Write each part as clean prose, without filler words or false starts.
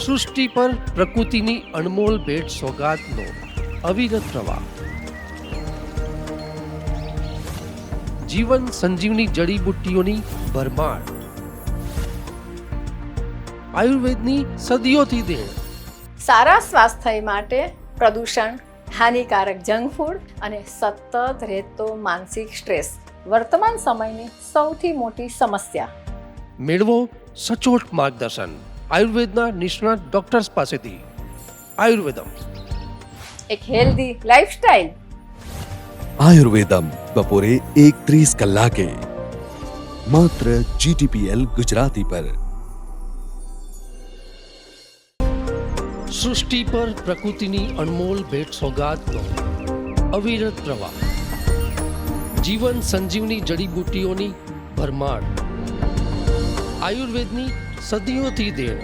સૃષ્ટિ પર પ્રકૃતિની અનમોલ ભેટ સોગાદનો અવિરત પ્રવાહ. જીવન સંજીવની જડીબુટ્ટીઓની ભરમાર. આયુર્વેદની સદીઓથી દેણ. સારા સ્વાસ્થ્ય માટે પ્રદૂષણ, હાનિકારક જંક ફૂડ અને સતત રહેતો માનસિક સ્ટ્રેસ વર્તમાન સમયની સૌથી મોટી સમસ્યા. મેળવો સચોટ માર્ગદર્શન આયુર્વેદના નિષ્ણાત ડોક્ટર્સ પાસેથી. આયુર્વેદમ, એક હેલ્ધી લાઈફસ્ટાઈલ. આયુર્વેદમ બપોરે 1:30 કલાકે માત્ર GTPL ગુજરાતી પર. સૃષ્ટિ પર પ્રકૃતિની અનમોલ ભેટ સોગાદનો અવિરત પ્રવાહ. જીવન સંજીવની જડીબુટ્ટીઓની ભરમાર. આયુર્વેદની સદીઓથી દેણ.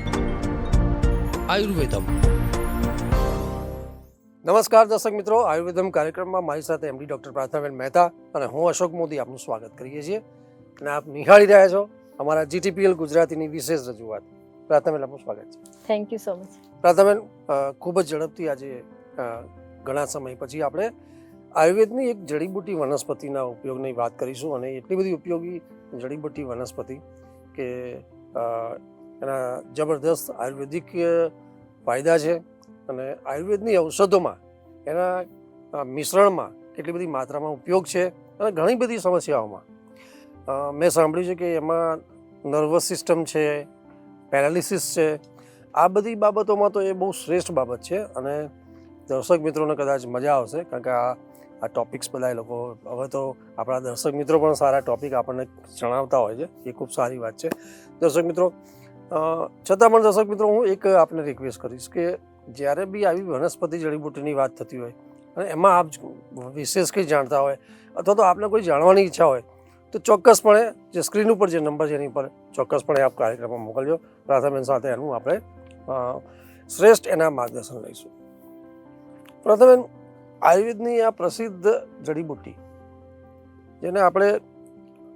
આયુર્વેદમ. નમસ્કાર દર્શક મિત્રો, આયુર્વેદમ કાર્યક્રમમાં મારી સાથે MD ડૉક્ટર પ્રાર્થનાબેન મહેતા અને હું અશોક મોદી આપનું સ્વાગત કરીએ છીએ. અને આપ નિહાળી રહ્યા છો અમારા GTPL ગુજરાતીની વિશેષ રજૂઆત. પ્રાર્થનાબેન, આપનું સ્વાગત છે. Thank you so much. પ્રાર્થનાબેન, ખૂબ જ ઝડપથી આજે ઘણા સમય પછી આપણે આયુર્વેદની એક જડીબુટ્ટી વનસ્પતિના ઉપયોગની વાત કરીશું. અને એટલી બધી ઉપયોગી જડીબુટ્ટી વનસ્પતિ કે એના જબરદસ્ત આયુર્વેદિક ફાયદા છે. અને આયુર્વેદની ઔષધોમાં એના મિશ્રણમાં કેટલી બધી માત્રામાં ઉપયોગ છે. અને ઘણી બધી સમસ્યાઓમાં મેં સાંભળ્યું છે કે એમાં નર્વસ સિસ્ટમ છે, પેરાલિસિસ છે, આ બધી બાબતોમાં તો એ બહુ શ્રેષ્ઠ બાબત છે. અને દર્શક મિત્રોને કદાચ મજા આવશે, કારણ કે આ ટૉપિક્સ બધા લોકો હવે તો આપણા દર્શક મિત્રો પણ સારા ટૉપિક આપણને જણાવતા હોય છે, એ ખૂબ સારી વાત છે. દર્શક મિત્રો, છતાં પણ દર્શક મિત્રો, હું એક આપને રિક્વેસ્ટ કરીશ કે જ્યારે બી આવી વનસ્પતિ જડીબુટ્ટીની વાત થતી હોય અને એમાં આપ વિશેષ કંઈ જાણતા હોય અથવા તો આપને કોઈ જાણવાની ઈચ્છા હોય તો ચોક્કસપણે જે સ્ક્રીન ઉપર જે નંબર છે એની પર ચોક્કસપણે આપ કાર્યક્રમમાં મોકલજો. પ્રાર્થનાબેન સાથે એનું આપણે શ્રેષ્ઠ એના માર્ગદર્શન લઈશું. પ્રાર્થનાબેન, આયુર્વેદની આ પ્રસિદ્ધ જડીબુટ્ટી જેને આપણે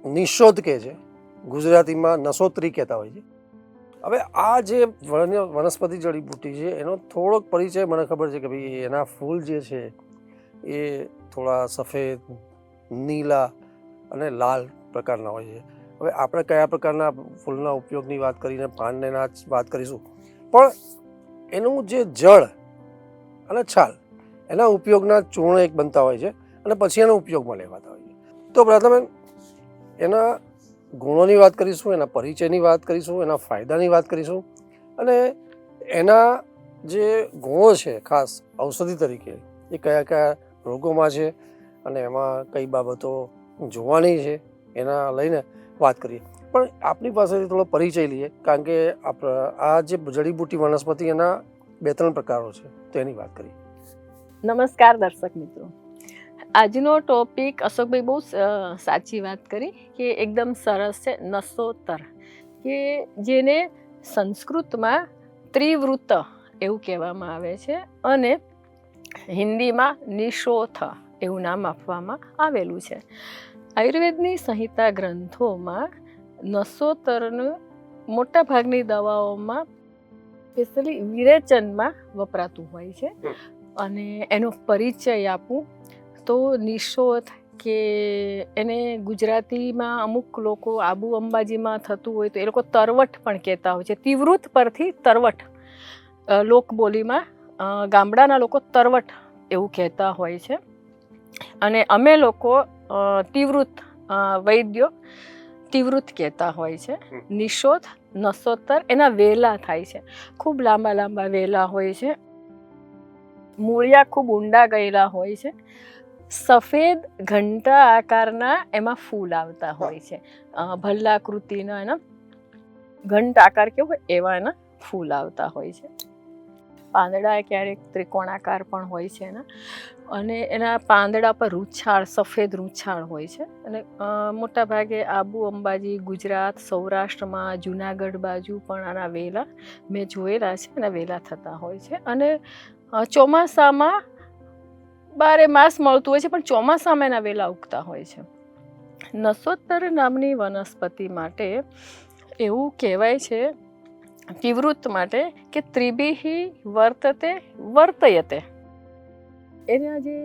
નિષોધ કહે છે, ગુજરાતીમાં નસોત્રી કહેતા હોય છે. હવે આ જે વનસ્પતિ જડીબુટ્ટી છે એનો થોડોક પરિચય મને ખબર છે કે ભાઈ એના ફૂલ જે છે એ થોડા સફેદ, નીલા અને લાલ પ્રકારના હોય છે. હવે આપણે કયા પ્રકારના ફૂલના ઉપયોગની વાત કરીને પાનને વાત કરીશું, પણ એનું જે જળ અને છાલ એના ઉપયોગના ચૂર્ણ એક બનતા હોય છે અને પછી એનો ઉપયોગમાં લેવાતા હોય છે. તો પ્રથમ એના ગુણોની વાત કરીશું, એના પરિચયની વાત કરીશું, એના ફાયદાની વાત કરીશું અને એના જે ગુણો છે ખાસ ઔષધિ તરીકે એ કયા કયા રોગોમાં છે અને એમાં કઈ બાબતો જોવાની છે એના લઈને વાત કરીએ. પણ આપની પાસેથી થોડો પરિચય લઈએ, કારણ કે આ જે જડીબુટ્ટી વનસ્પતિ એના 2-3 પ્રકારો છે, તો એની વાત કરીએ. નમસ્કાર દર્શક મિત્રો. આજનો ટોપિક અશોકભાઈ બહુ સાચી વાત કરી કે એકદમ સરસ છે. નસોતર, કે જેને સંસ્કૃતમાં ત્રિવૃત એવું કહેવામાં આવે છે અને હિન્દીમાં નિષોથ એવું નામ આપવામાં આવેલું છે. આયુર્વેદની સંહિતા ગ્રંથોમાં નસોતરનું મોટા ભાગની દવાઓમાં સ્પેશિયલી વિરેચનમાં વપરાતું હોય છે. અને એનો પરિચય આપું તો નિષોથ, કે એને ગુજરાતીમાં અમુક લોકો આબુ અંબાજીમાં થતું હોય તો એ લોકો તરવટ પણ કહેતા હોય છે. તિવૃત પરથી તરવટ, લોકબોલીમાં ગામડાના લોકો તરવટ એવું કહેતા હોય છે. અને અમે લોકો તિવૃત, વૈદ્યો તિવૃત કહેતા હોય છે. નિષોથ, નસોતર એના વેલા થાય છે. ખૂબ લાંબા લાંબા વેલા હોય છે, મૂળિયા ખૂબ ઊંડા ગયેલા હોય છે, સફેદ ઘંટા આકારના એમાં ફૂલ આવતા હોય છે. ભલ્લાકૃતિના એના ઘંટ આકાર કેવો હોય એવા એના ફૂલ આવતા હોય છે. પાંદડા ક્યારેક ત્રિકોણાકાર પણ હોય છે એના. અને એના પાંદડા પર રૂછાળ, સફેદ રૂછાળ હોય છે. અને મોટા ભાગે આબુ અંબાજી, ગુજરાત, સૌરાષ્ટ્રમાં, જુનાગઢ બાજુ પણ આના વેલા મેં જોયેલા છે, એના વેલા થતા હોય છે. અને ચોમાસામાં 12 માસ મળતું હોય છે, પણ ચોમાસામાં એના વેલા ઉગતા હોય છે. નસોત્તર નામની વનસ્પતિ માટે એવું કહેવાય છે તિવૃત્ત માટે કે ત્રિભિઃ વર્તતે વર્તયતે. એના જે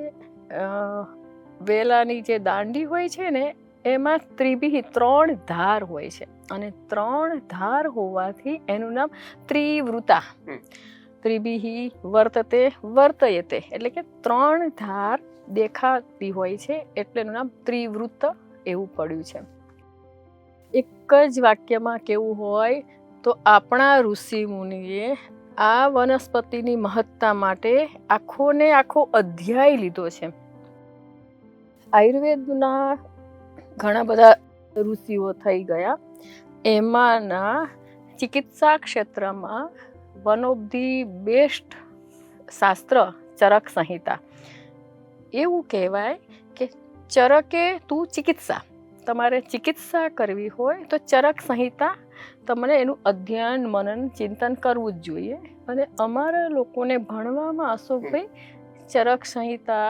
વેલાની જે દાંડી હોય છે ને એમાં ત્રિભિઃ 3 ધાર હોય છે અને 3 ધાર હોવાથી એનું નામ ત્રિવૃતા. ત્રિભિઃ વર્તતે વર્તયતે એટલે કે 3 ધાર દેખાતી હોય છે એટલે એનું નામ ત્રિવૃત્ત એવું પડ્યું છે. એક જ વાક્યમાં કેવું હોય તો આપણા ઋષિ મુનિએ આ વનસ્પતિની મહત્તા માટે આખો અધ્યાય લીધો છે. આયુર્વેદના ઘણા બધા ઋષિઓ થઈ ગયા, એમાંના ચિકિત્સા ક્ષેત્રમાં વન ઓફ ધી બેસ્ટ શાસ્ત્ર ચરક સંહિતા. એવું કહેવાય કે ચરકે તું ચિકિત્સા, તમારે ચિકિત્સા કરવી હોય તો ચરક સંહિતા તમને એનું અધ્યયન મનન ચિંતન કરવું જ જોઈએ. અને અમારા લોકોને ભણવામાં અશોકભાઈ ચરક સંહિતા,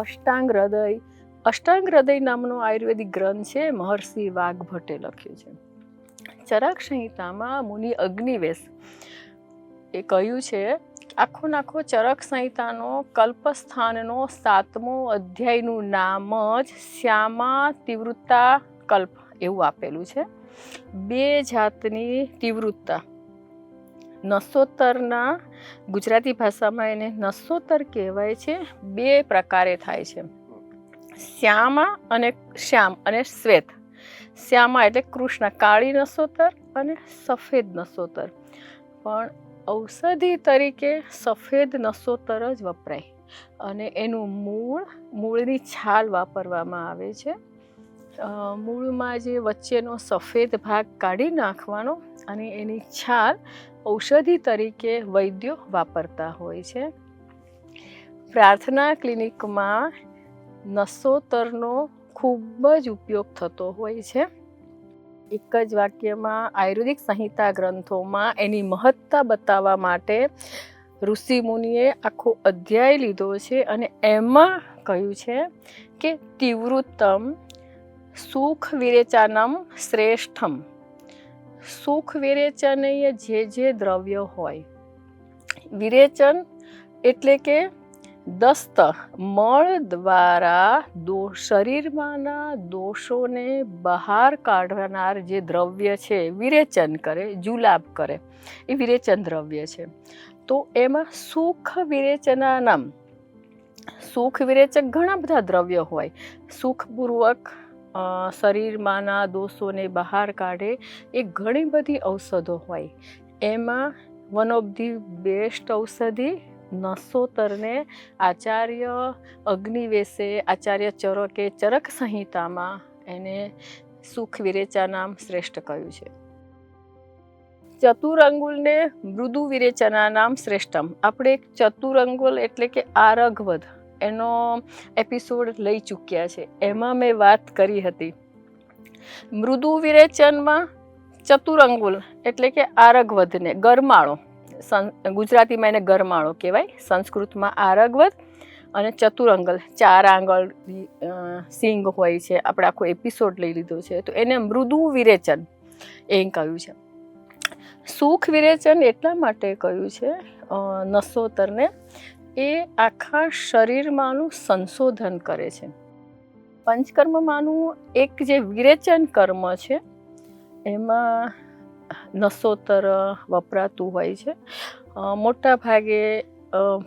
અષ્ટાંગ હૃદય નામનો આયુર્વેદિક ગ્રંથ છે, મહર્ષિ વાઘભટ્ટે લખ્યું છે. ચરક સંહિતામાં મુનિ અગ્નિવેશ એ કહ્યું છે, આખો ચરક સંહિતાનો કલ્પસ્થાનનો 7મો અધ્યાયનું નામ જ શ્યામા તિવૃત્તા કલ્પ એવું આપેલું છે. 2 જાતની તિવૃત્તા, નસોત્તરના ગુજરાતી ભાષામાં એને નસોત્તર કહેવાય છે. 2 પ્રકારે થાય છે, શ્યામા અને શ્યામ અને શ્વેત. શ્યામા એટલે કૃષ્ણ, કાળી નસોત્તર અને સફેદ નસોત્તર. પણ ઔષધિ તરીકે સફેદ નસોત્તર જ વપરાય અને એનું મૂળની છાલ વાપરવામાં આવે છે. મૂળમાં જે વચ્ચેનો સફેદ ભાગ કાઢી નાખવાનો અને એની છાલ ઔષધિ તરીકે વૈદ્યો વાપરતા હોય છે. પ્રાર્થના ક્લિનિકમાં નસોત્તરનો ખૂબ જ ઉપયોગ થતો હોય છે. એક જ વાક્યમાં આયુર્વેદિક સંહિતા ગ્રંથોમાં એની મહત્તા બતાવવા માટે ઋષિ મુનિએ આખો અધ્યાય લીધો છે અને એમાં કહ્યું છે કે તિવૃત્તમ સુખ વિરેચનમ શ્રેષ્ઠમ. સુખ વિરેચન જે દ્રવ્ય હોય, વિરેચન એટલે કે દસ્ત, મળ દ્વારા શરીરમાંના દોષોને બહાર કાઢનાર જે દ્રવ્ય છે, વિરેચન કરે, જુલાબ કરે, એ વિરેચન દ્રવ્ય છે. તો એમાં સુખ વિરેચનાનામ, સુખ વિરેચક ઘણા બધા દ્રવ્ય હોય, સુખપૂર્વક શરીરમાંના દોષોને બહાર કાઢે એ ઘણી બધી ઔષધો હોય. એમાં વન ઓફ ધી બેસ્ટ ઔષધિ નસોત્તરને આચાર્ય અગ્નિવેશે, આચાર્ય ચરકે ચરક સંહિતામાં એને સુખ વિરેચનામ શ્રેષ્ઠ કહ્યું છે. ચતુરંગુલને મૃદુ વિરેચનાનામ શ્રેષ્ઠમ. આપણે ચતુરંગુલ એટલે કે આરગવદ એનો એપિસોડ લઈ ચૂક્યા છે, એમાં મેં વાત કરી હતી. મૃદુ વિરેચનમાં ચતુરંગુલ એટલે કે આરગવદને ગરમાળો, ગુજરાતીમાં એને ગરમાળો કહેવાય, સંસ્કૃતમાં આરગવદ અને ચતુરંગલ 4 આંગળ સિંગ હોય છે. આપણે આખો એપિસોડ લઈ લીધો છે, તો એને મૃદુ વિરેચન એમ કહ્યું છે. સુખ વિરેચન એટલા માટે કહ્યું છે નસોત્તરને, એ આખા શરીરમાંનું સંશોધન કરે છે. પંચકર્મમાંનું એક જે વિરેચન કર્મ છે એમાં નસોત્તર વપરાતું હોય છે. મોટા ભાગે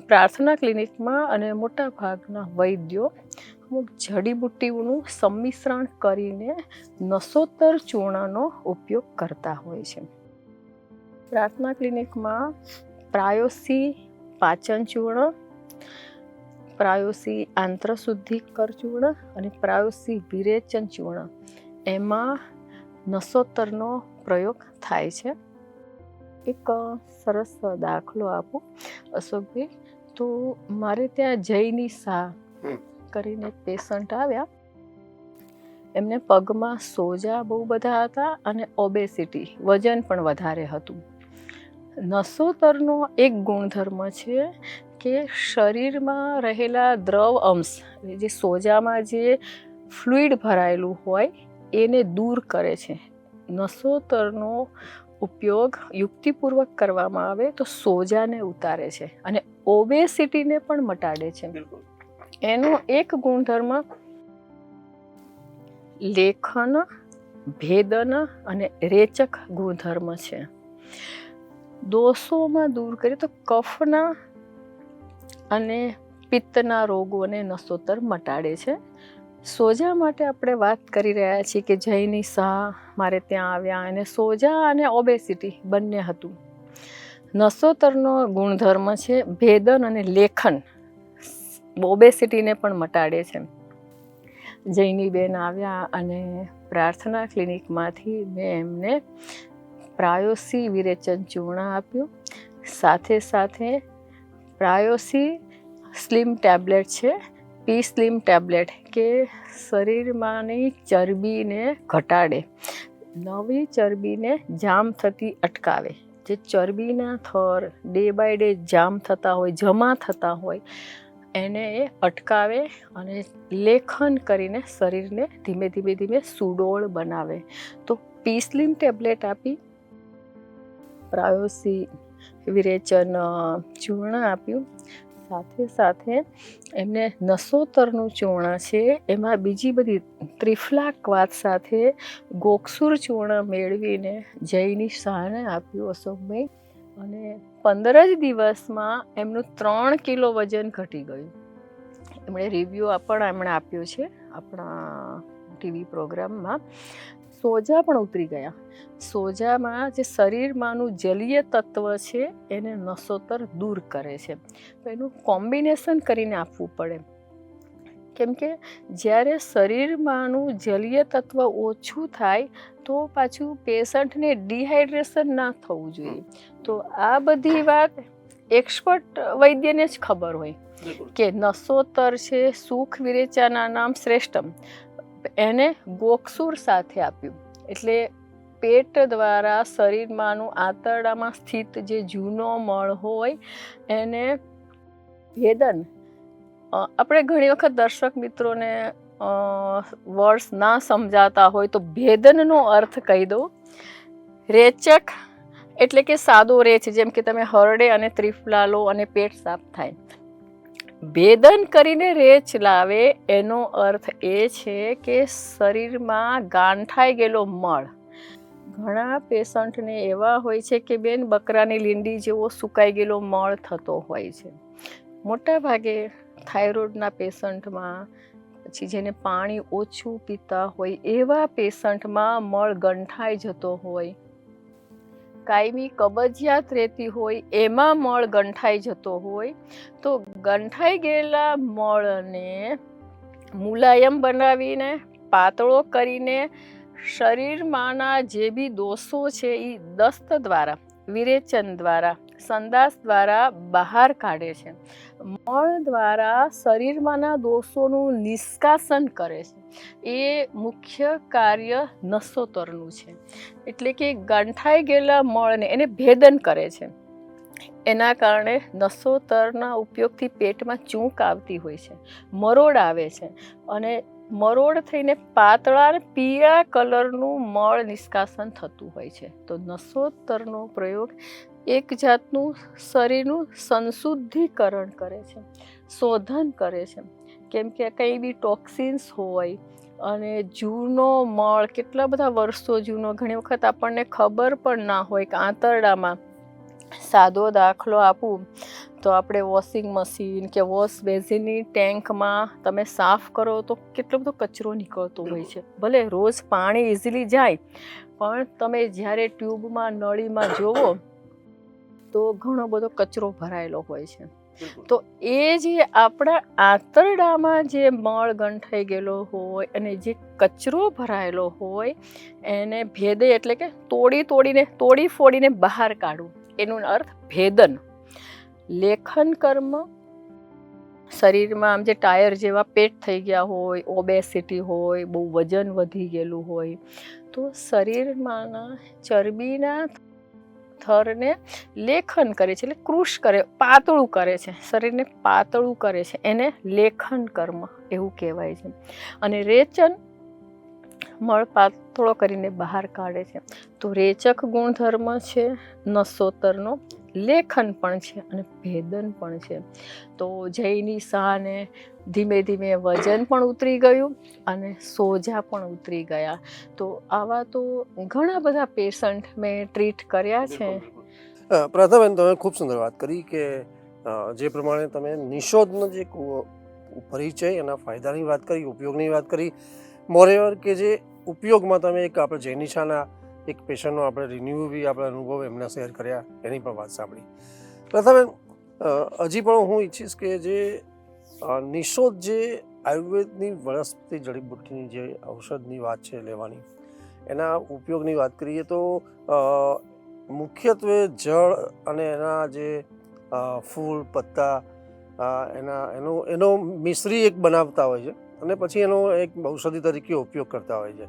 પ્રાર્થના ક્લિનિકમાં અને મોટા ભાગના વૈદ્યો અમુક જડીબુટ્ટીઓનું સંમિશ્રણ કરીને નસોત્તર ચૂર્ણનો ઉપયોગ કરતા હોય છે. પ્રાર્થના ક્લિનિકમાં પ્રાયોસી પાચન ચૂર્ણ, પ્રાયોસી આંતરશુદ્ધિકર ચૂર્ણ અને પ્રાયોસી વિરેચન ચૂર્ણ, એમાં નસોત્તરનો પ્રયોગ થાય છે. એક સરસ દાખલો આપું અશોકભાઈ, તો મારે ત્યાં જયની શાહ કરીને પેશન્ટ આવ્યા. એમને પગમાં સોજા બહુ બધા હતા અને ઓબેસિટી, વજન પણ વધારે હતું. નસોત્તરનો એક ગુણધર્મ છે કે શરીરમાં રહેલા દ્રવ અંશ, જે સોજામાં જે ફ્લુઇડ ભરાયેલું હોય એને દૂર કરે છે. નસોત્તરનો ઉપયોગ યુક્તિપૂર્વક કરવામાં આવે તો સોજાને ઉતારે છે અને ઓબેસિટીને પણ મટાડે છે. એનો એક ગુણધર્મ લેખન, ભેદન અને રેચક ગુણધર્મ છે. દોષોમાં દૂર કરીએ તો કફના અને પિત્તના રોગોને નસોતર મટાડે છે. સોજા માટે આપણે વાત કરી રહ્યા છીએ કે જયની શાહ મારે ત્યાં આવ્યા અને સોજા અને ઓબેસિટી બંને હતું. નસોતરનો ગુણધર્મ છે ભેદન અને લેખન, ઓબેસિટીને પણ મટાડે છે. જૈનીબેન આવ્યા અને પ્રાર્થના ક્લિનિકમાંથી મેં એમને પ્રાયોસી વિરેચન ચૂર્ણ આપ્યું. સાથે સાથે પ્રાયોસી સ્લિમ ટેબ્લેટ છે, પી સ્લિમ ટેબ્લેટ, કે શરીરમાંની ચરબીને ઘટાડે, નવી ચરબીને જામ થતી અટકાવે. જે ચરબીના થર ડે બાય ડે જામ થતા હોય, જમા થતા હોય, એને એ અટકાવે અને લેખન કરીને શરીરને ધીમે ધીમે ધીમે સુડોળ બનાવે. તો પી સ્લિમ ટેબ્લેટ આપી, પ્રાયોસી વિરેચન ચૂર્ણ આપ્યું. સાથે સાથે એમને નસોતરનું ચૂર્ણ છે, એમાં બીજી બધી ત્રિફલાકવાત સાથે ગોક્ષુર ચૂર્ણ મેળવીને જયની શાહને આપ્યું અશોકભાઈ. અને 15 જ દિવસમાં એમનું 3 કિલો વજન ઘટી ગયું. એમણે રિવ્યૂ પણ એમણે આપ્યો છે આપણા ટીવી પ્રોગ્રામમાં. સોજા પણ ઉતરી ગયા. સોજામાં જે શરીરમાંનું જલીય તત્વ છે એને નસોતર દૂર કરે છે. તો એનું કોમ્બિનેશન કરીને આપવું પડે, કેમ કે જ્યારે શરીરમાંનું જલીય તત્વ ઓછું થાય તો પાછું પેશન્ટને ડિહાઇડ્રેશન ના થવું જોઈએ. તો આ બધી વાત એક્સપર્ટ વૈદ્યને જ ખબર હોય કે નસોતર છે, સુખ વિરેચાના નામ શ્રેષ્ઠમ, એને ગોક્ષુર સાથે આપ્યું. એટલે પેટ દ્વારા શરીરમાંનું આંતરડામાં સ્થિત જે જૂનો મળ હોય એને ભેદન. આપણે ઘણી વખત દર્શક મિત્રોને વર્ડ્સ ના સમજાતા હોય તો ભેદનનો અર્થ કહી દઉં. રેચક એટલે કે સાદો રેચ, જેમ કે તમે હરડે અને ત્રિફલા લો અને પેટ સાફ થાય. ભેદન કરીને રેચ લાવે એનો અર્થ એ છે કે શરીરમાં ગાંઠાઈ ગયેલો મળ. ઘણા પેશન્ટને એવા હોય છે કે બેન બકરાની લીંડી જેવો સુકાઈ ગયેલો મળ થતો હોય છે. મોટા ભાગે થાઇરોઇડના પેશન્ટમાં, પછી જેને પાણી ઓછું પીતા હોય એવા પેશન્ટમાં મળ ગંઠાઈ જતો હોય, કાયમી કબજિયાત રહેતી હોય એમાં મળ ગંઠાઈ જતો હોય. તો ગંઠાઈ ગયેલા મળને મુલાયમ બનાવીને, પાતળો કરીને શરીરમાંના જે બી દોષો છે એ દસ્ત દ્વારા, વિરેચન દ્વારા, સંદાસ દ્વારા બહાર કાઢે છે. મળ દ્વારા શરીરમાંના દોષોનું નિષ્કાસન કરે છે. એ મુખ્ય કાર્ય નસોતરનું છે. એટલે કે ગંઠાઈ ગયેલા મળને એને ભેદન કરે છે. એના કારણે નસોતરના ઉપયોગથી પેટમાં ચૂંક આવતી હોય છે, મરોડ આવે છે અને મરોડ થઈને પાતળા અને પીળા કલરનું મળ નિષ્કાસન થતું હોય છે. તો નસોતરનો પ્રયોગ એક જાતનું શરીરનું સંશુદ્ધિકરણ કરે છે, શોધન કરે છે. કેમ કે કંઈ બી ટોક્સિન્સ હોય અને જૂનો મળ, કેટલા બધા વર્ષો જૂનો, ઘણી વખત આપણને ખબર પણ ના હોય કે આંતરડામાં, સાદો દાખલો આપું તો આપણે વોશિંગ મશીન કે વોશ બેઝિનની ટેન્કમાં તમે સાફ કરો તો કેટલો બધો કચરો નીકળતો હોય છે. ભલે રોજ પાણી ઇઝીલી જાય, પણ તમે જ્યારે ટ્યુબમાં, નળીમાં જોવો તો ઘણો બધો કચરો ભરાયેલો હોય છે. તો એ જે આપણા આંતરડામાં જે મળ ગંઠાઈ ગયેલો હોય અને જે કચરો ભરાયેલો હોય એને ભેદે, એટલે કે તોડી ફોડીને બહાર કાઢવું, એનું અર્થ ભેદન. લેખન કર્મ, શરીરમાં આમ જે ટાયર જેવા પેટ થઈ ગયા હોય, ઓબેસિટી હોય, બહુ વજન વધી ગયેલું હોય, તો શરીરમાંના ચરબીના થરને લેખન કરે છે, એટલે કૃશ કરે, પાતળું કરે છે, શરીરને પાતળું કરે છે. એને લેખન કર્મ એવું કહેવાય છે. અને રેચન, મળ પાતળો કરીને બહાર કાઢે છે. તો રેચક ગુણધર્મ છે નસોતરનો, લેખન પણ છે અને ભેદન પણ છે. તો જયની શાને ધીમે ધીમે વજન પણ ઉતરી ગયું અને સોજા પણ ઉતરી ગયા. તો આવા તો ઘણા બધા પેશન્ટ મેં ટ્રીટ કર્યા છે. પ્રથમ તમે ખૂબ સુંદર વાત કરી કે જે પ્રમાણે તમે નિષોધનો જે પરિચય એના ફાયદાની વાત કરી, ઉપયોગની વાત કરી, મોરેઓવર કે જે ઉપયોગમાં તમે એક આપણે જૈનિશાના એક પેશન્ટનો આપણે રિન્યુ બી આપણે અનુભવ એમના શેર કર્યા, એની પણ વાત સાંભળી. પ્રથમ હજી પણ હું ઈચ્છીશ કે જે નિષોધ જે આયુર્વેદની વનસ્પતિ જડીબુટ્ટીની જે ઔષધની વાત છે લેવાની, એના ઉપયોગની વાત કરીએ તો મુખ્યત્વે જળ અને એના જે ફૂલ પત્તા એનો મિશ્રી એક બનાવતા હોય છે અને પછી એનો એક ઔષધિ તરીકે ઉપયોગ કરતા હોય છે.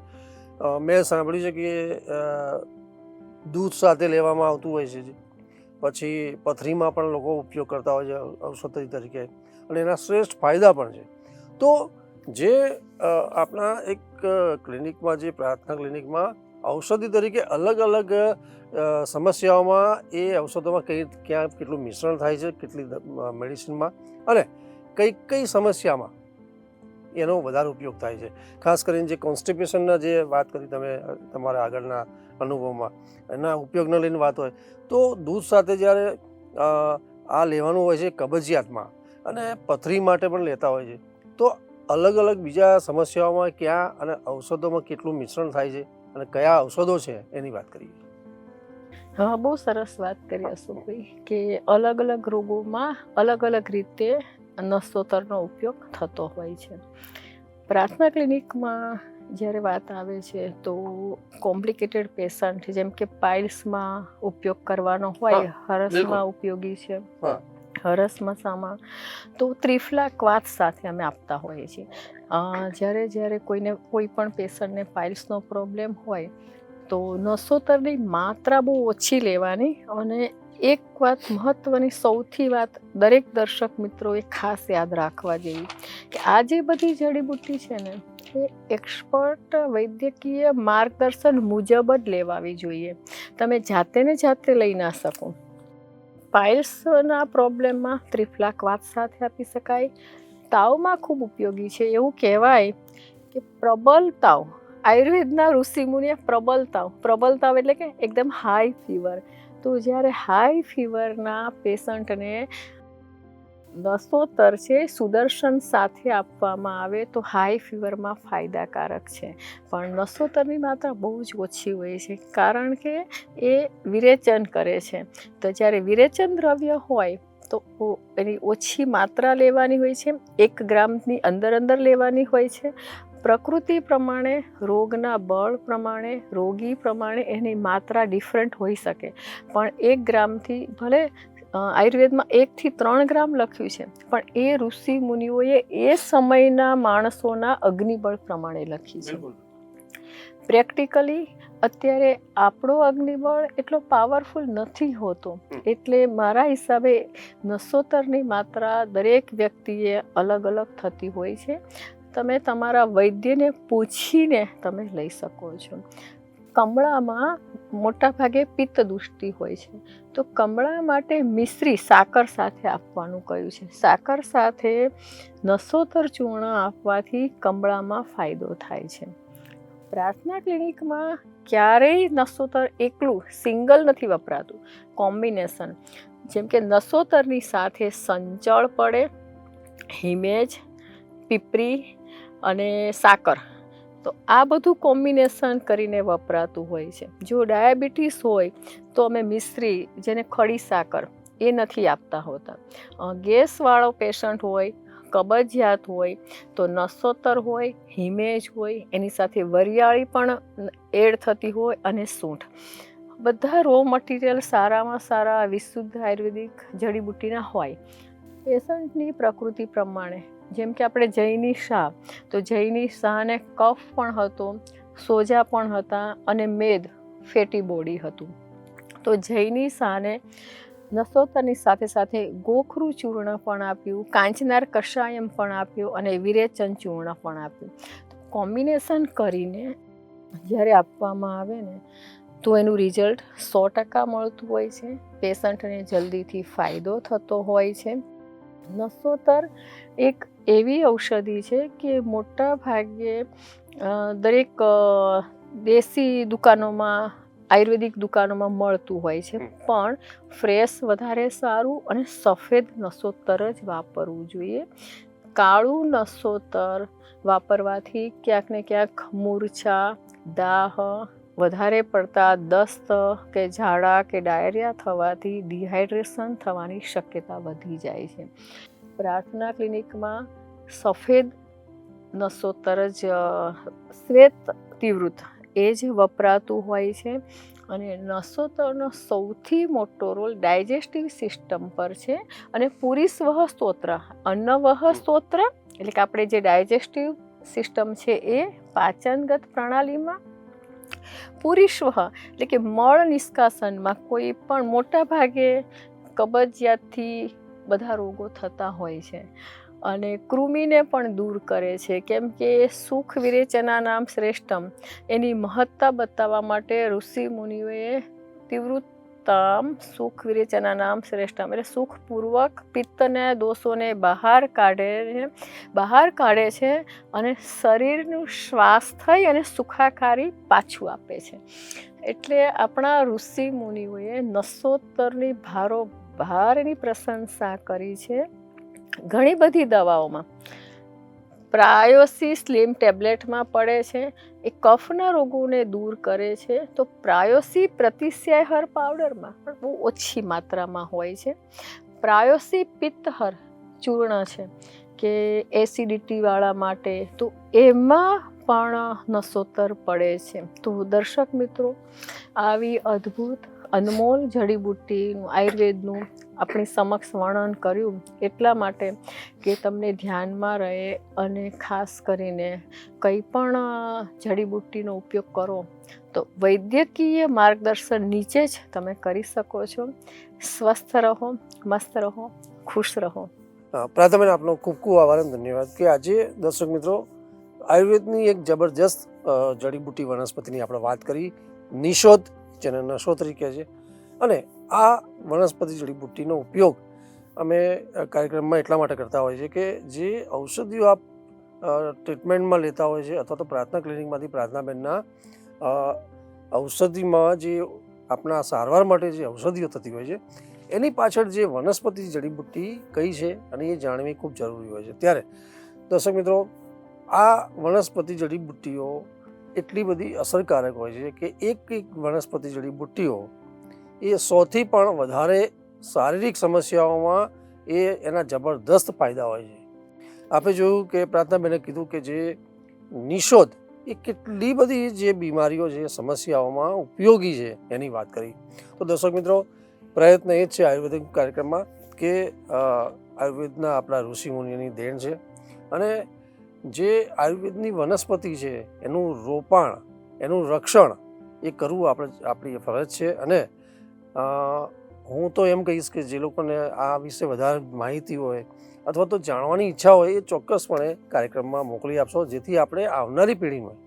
મેં સાંભળ્યું છે કે દૂધ સાથે લેવામાં આવતું હોય છે, પછી પથરીમાં પણ લોકો ઉપયોગ કરતા હોય છે ઔષધિ તરીકે, અને એના શ્રેષ્ઠ ફાયદા પણ છે. તો જે આપણા એક ક્લિનિકમાં, જે પ્રાર્થના ક્લિનિકમાં ઔષધિ તરીકે અલગ અલગ સમસ્યાઓમાં એ ઔષધોમાં ક્યાં કેટલું મિશ્રણ થાય છે, કેટલી મેડિસિનમાં, અને કઈ સમસ્યામાં એનો વધારે ઉપયોગ થાય છે. ખાસ કરીને જે કોન્સ્ટિપેશનના જે વાત કરી તમે તમારા આગળના અનુભવમાં, એના ઉપયોગને લઈને વાત હોય તો દૂધ સાથે જ્યારે આ લેવાનું હોય છે કબજિયાતમાં અને પથરી માટે પણ લેતા હોય છે, તો અલગ અલગ બીજા સમસ્યાઓમાં ક્યાં અને ઔષધોમાં કેટલું મિશ્રણ થાય છે અને કયા ઔષધો છે એની વાત કરીએ. હા, બહુ સરસ વાત કરી અશોકભાઈ કે અલગ અલગ રોગોમાં અલગ અલગ રીતે નસોતરનો ઉપયોગ થતો હોય છે. પ્રાર્થના ક્લિનિકમાં જ્યારે વાત આવે છે તો કોમ્પ્લિકેટેડ પેશન્ટ જેમ કે પાઇલ્સમાં ઉપયોગ કરવાનો હોય, હરસમાં ઉપયોગી છે, હરસમાં તો ત્રિફલા ક્વાથ સાથે અમે આપતા હોઈએ છીએ. જ્યારે કોઈ પણ પેશન્ટને પાઇલ્સનો પ્રોબ્લેમ હોય તો નસોતરની માત્રા બહુ ઓછી લેવાની. અને એક વાત મહત્ત્વની, સૌથી વાત દરેક દર્શક મિત્રોએ ખાસ યાદ રાખવા જેવી કે આ જે બધી જડીબુટ્ટી છે ને એ એક્સપર્ટ વૈદ્યકીય માર્ગદર્શન મુજબ જ લેવાવી જોઈએ. તમે જાતે ને જાતે લઈ ના શકો. પાઇલ્સના પ્રોબ્લેમમાં ત્રિફલા ક્વાથ સાથે આપી શકાય. તાવમાં ખૂબ ઉપયોગી છે. એવું કહેવાય કે પ્રબળ તાવ, આયુર્વેદના ઋષિમુનિએ પ્રબળ તાવ એટલે કે એકદમ હાઈ ફીવર. તો જ્યારે હાઈ ફીવરના પેશન્ટને નસોતર છે સુદર્શન સાથે આપવામાં આવે તો હાઈ ફીવરમાં ફાયદાકારક છે. પણ નસોતરની માત્રા બહુ જ ઓછી હોય છે કારણ કે એ વિરેચન કરે છે. તો જ્યારે વિરેચન દ્રવ્ય હોય તો એની ઓછી માત્રા લેવાની હોય છે, 1 ગ્રામની અંદર લેવાની હોય છે. પ્રકૃતિ પ્રમાણે, રોગના બળ પ્રમાણે, રોગી પ્રમાણે એની માત્રા ડિફરન્ટ હોઈ શકે, પણ 1 ગ્રામથી ભલે આયુર્વેદમાં 1 થી 3 ગ્રામ લખ્યું છે પણ એ ઋષિ મુનિઓએ એ સમયના માણસોના અગ્નિબળ પ્રમાણે લખી છે. પ્રેક્ટિકલી અત્યારે આપણો અગ્નિબળ એટલો પાવરફુલ નથી હોતો, એટલે મારા હિસાબે નસોતરની માત્રા દરેક વ્યક્તિએ અલગ અલગ થતી હોય છે. તમે તમારા વૈદ્યને પૂછીને તમે લઈ શકો છો. કમળામાં મોટા ભાગે પિત્ત દુષ્ટિ હોય છે, તો કમળા માટે મિશ્રી સાકર સાથે આપવાનું કહ્યું છે. સાકર સાથે નસોતર ચૂર્ણ આપવાથી કમળામાં ફાયદો થાય છે. પ્રાર્થના ક્લિનિકમાં ક્યારેય નસોતર એકલું સિંગલ નથી વપરાતું, કોમ્બિનેશન. જેમ કે નસોતરની સાથે સંચળ પડે, હિમેજ, પીપરી અને સાકર, તો આ બધું કોમ્બિનેશન કરીને વપરાતું હોય છે. જો ડાયાબિટીસ હોય તો અમે મિશ્રી, જેને ખડી સાકર, એ નથી આપતા હોતા. ગેસવાળો પેશન્ટ હોય, કબજિયાત હોય તો નસોતર હોય, હિમેજ હોય, એની સાથે વરિયાળી પણ એડ થતી હોય અને સૂંઠ. બધા રો મટીરિયલ સારામાં સારા વિશુદ્ધ આયુર્વેદિક જડીબુટ્ટીના હોય. પેશન્ટની પ્રકૃતિ પ્રમાણે, જેમ કે આપણે જયની શાહ, તો જયની શાહને કફ પણ હતો, સોજા પણ હતા અને મેદ, ફેટી બોડી હતું. તો જયની શાહને નસોતરની સાથે સાથે ગોખરું ચૂર્ણ પણ આપ્યું, કાંચનાર કષાયમ પણ આપ્યું અને વિરેચન ચૂર્ણ પણ આપ્યું. કોમ્બિનેશન કરીને જ્યારે આપવામાં આવે ને તો એનું રિઝલ્ટ 100% મળતું હોય છે. પેશન્ટને જલ્દીથી ફાયદો થતો હોય છે. નસોતર એક એવી ઔષધિ છે કે મોટા ભાગે દરેક દેશી દુકાનોમાં, આયુર્વેદિક દુકાનોમાં મળતું હોય છે, પણ ફ્રેશ વધારે સારું અને સફેદ નસોતર જ વાપરવું જોઈએ. કાળું નસોતર વાપરવાથી ક્યાંક ને ક્યાંક મૂર્છા, દાહ, વધારે પડતા દસ્ત કે ઝાડા કે ડાયરિયા થવાથી ડિહાઇડ્રેશન થવાની શક્યતા વધી જાય છે. પ્રાર્થના ક્લિનિકમાં સફેદ નસોતર જ, શ્વેત તીવ્રત એ જ વપરાતું હોય છે. અને નસોતરનો સૌથી મોટો રોલ ડાયજેસ્ટિવ સિસ્ટમ પર છે. અને પુરીસ્વહ સ્તોત્ર, અન્નવહ સ્તોત્ર એટલે કે આપણે જે ડાયજેસ્ટિવ સિસ્ટમ છે એ પાચનગત પ્રણાલીમાં, પુરીસ્વહ એટલે કે મળ નિષ્કાસનમાં કોઈ પણ મોટા ભાગે કબજિયાતથી બધા રોગો થતા હોય છે. અને કૃમિને પણ દૂર કરે છે, કેમ કે સુખ વિરેચના નામ શ્રેષ્ઠમ એની મહત્તા બતાવવા માટે ઋષિ મુનિઓએ તીવ્રતામ સુખ વિરેચના નામ શ્રેષ્ઠમ એટલે સુખપૂર્વક પિત્તને દોષોને બહાર કાઢે છે અને શરીરનું શ્વાસ થઈ અને સુખાકારી પાછું આપે છે. એટલે આપણા ઋષિ મુનિઓએ નસોતરની ભારોભાર એની પ્રશંસા કરી છે. ઘણી બધી દવાઓમાં પ્રાયોસી સ્લિમ ટેબ્લેટમાં પડે છે, એ કફના રોગોને દૂર કરે છે. તો પ્રાયોસી પ્રતિસ્યાયહર પાવડરમાં પણ બહુ ઓછી માત્રામાં હોય છે. પ્રાયોસી પિત્તહર ચૂર્ણ છે કે એસિડિટીવાળા માટે, તો એમાં પણ નસોતર પડે છે. તો દર્શક મિત્રો, આવી અદ્ભુત અનમોલ જડીબુટ્ટીનું, આયુર્વેદનું આપણી સમક્ષ વર્ણન કર્યું એટલા માટે કે તમને ધ્યાનમાં રહે અને ખાસ કરીને કંઈ પણ જડીબુટ્ટીનો ઉપયોગ કરો તો વૈદ્યકીય માર્ગદર્શન નીચે જ તમે કરી શકો છો. સ્વસ્થ રહો, મસ્ત રહો, ખુશ રહો. પ્રાર્થનાબેન, આપનો ખૂબ ખૂબ આભાર અને ધન્યવાદ કે આજે દર્શક મિત્રો આયુર્વેદની એક જબરજસ્ત જડીબુટ્ટી વનસ્પતિની આપણે વાત કરી, નિશોધ, જેને નશો તરીકે છે. અને આ વનસ્પતિ જડીબુટ્ટીનો ઉપયોગ અમે કાર્યક્રમમાં એટલા માટે કરતા હોય છે કે જે ઔષધિઓ આપ ટ્રીટમેન્ટમાં લેતા હોય છે અથવા તો પ્રાર્થના ક્લિનિકમાંથી પ્રાર્થનાબેનના ઔષધિમાં જે આપણા સારવાર માટે જે ઔષધિઓ થતી હોય છે એની પાછળ જે વનસ્પતિ જડીબુટ્ટી કઈ છે અને એ જાણવી ખૂબ જરૂરી હોય છે. ત્યારે દર્શક મિત્રો, આ વનસ્પતિ જડીબુટ્ટીઓ એટલી બધી અસરકારક હોય છે કે એક વનસ્પતિ જડીબુટ્ટીઓ એ 100થી પણ વધારે શારીરિક સમસ્યાઓમાં એના જબરદસ્ત ફાયદા હોય છે. આપણે જોયું કે પ્રાર્થનાબેને કીધું કે જે નિશોધ એ કેટલી બધી જે બીમારીઓ છે, સમસ્યાઓમાં ઉપયોગી છે એની વાત કરી. તો દર્શક મિત્રો, પ્રયત્ન એ જ છે આયુર્વેદિક કાર્યક્રમમાં કે આયુર્વેદના આપણા ઋષિમુનિઓની દેણ છે અને જે આયુર્વેદની વનસ્પતિ છે એનું રોપાણ, એનું રક્ષણ એ કરવું આપણી ફરજ છે. અને હું તો એમ કહીશ કે જે લોકોને આ વિશે વધારે માહિતી હોય અથવા તો જાણવાની ઈચ્છા હોય એ ચોક્કસપણે કાર્યક્રમમાં મોકલી આપશો, જેથી આપણે આવનારી પેઢીમાં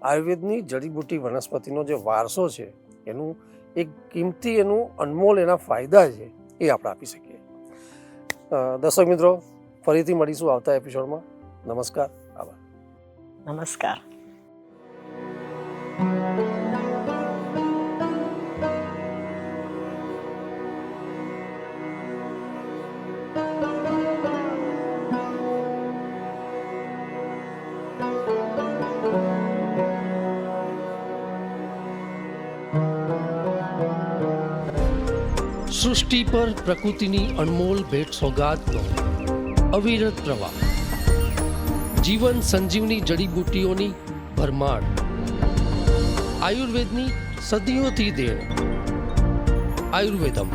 આયુર્વેદની જડીબુટ્ટી વનસ્પતિનો જે વારસો છે એનું એક કિંમતી, એનું અનમોલ એના ફાયદા છે એ આપણે આપી શકીએ. દર્શક મિત્રો, ફરીથી મળીશું આવતા એપિસોડમાં. નમસ્કાર, આભાર. નમસ્કાર. સૃષ્ટિ પર પ્રકૃતિની અનમોલ ભેટ સોગાદનો અવિરત પ્રવાહ, જીવન સંજીવની જડીબુટ્ટીઓની ભરમાર, આયુર્વેદની સદીઓથી દેણ. આયુર્વેદમ